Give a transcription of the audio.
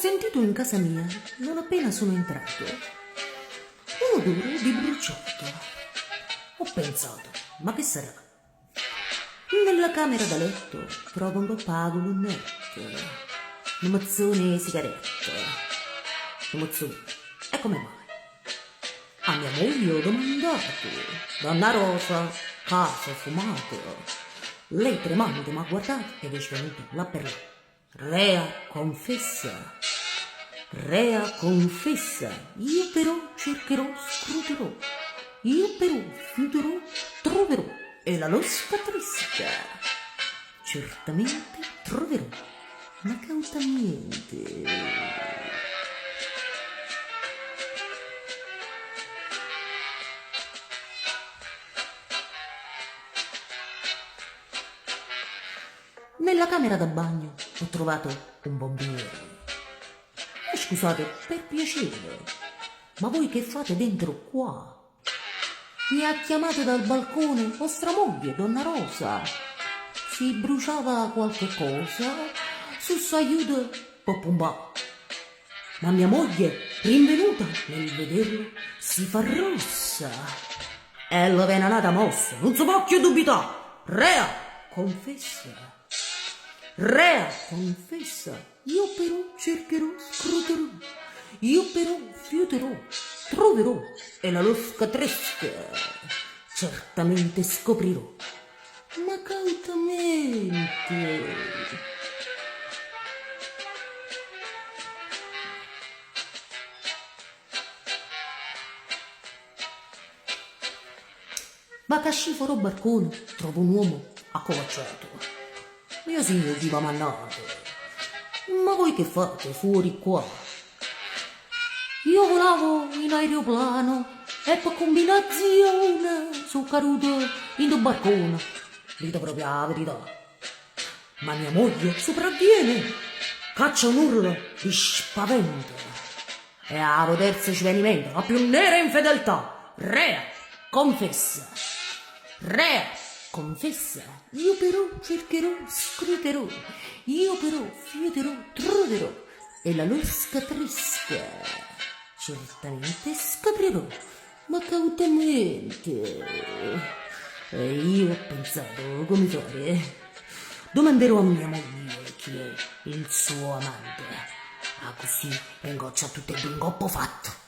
sentito in casa mia, non appena sono entrato, un odore di bruciato. Ho pensato, ma che sarà? Nella camera da letto trovo un pago lunnetto, un mozzone sigarette, un mozzone. E come mai? A mia moglie ho domandato, donna Rosa, casa fumato. Lei tremante mi ha guardato ed è svenuta là per là. Rea confessa, io però cercherò, scruterò, io però fiuterò, troverò, e la losca trisca. Certamente troverò, ma cautamente. Nella camera da bagno ho trovato un bombiere. Scusate, per piacere, ma voi che fate dentro qua? Mi ha chiamato dal balcone vostra moglie, donna Rosa. Si bruciava qualche cosa, su aiuto, popumba. Ma mia moglie, rinvenuta nel vederlo, si fa rossa. E la venanata mossa, non si può più dubitare. Rea, confessa. Rea, confessa. Io però cercherò, scruterò, io però fiuterò, troverò, e la losca tresca certamente scoprirò, ma cautamente. Ma cascifero barcone trovo un uomo accovacciato. Mio signor viva mannato. Ma voi che fate fuori qua? Io volavo in aeroplano e per combinazione sono caduto in un barcone. Dite proprio la verità. Ma mia moglie sopravviene, caccia un urlo di spavento. E a potersi svenimento, la più nera infedeltà. Rea, confessa. Rea, confessa. Io però cercherò, scruterò, io però fiuterò, troverò, e la losca tresca certamente scoprirò, ma cautamente. E io ho pensato come fare. Domanderò a mia moglie chi è il suo amante. Ah, così ingoccia tutto il bingoppo fatto.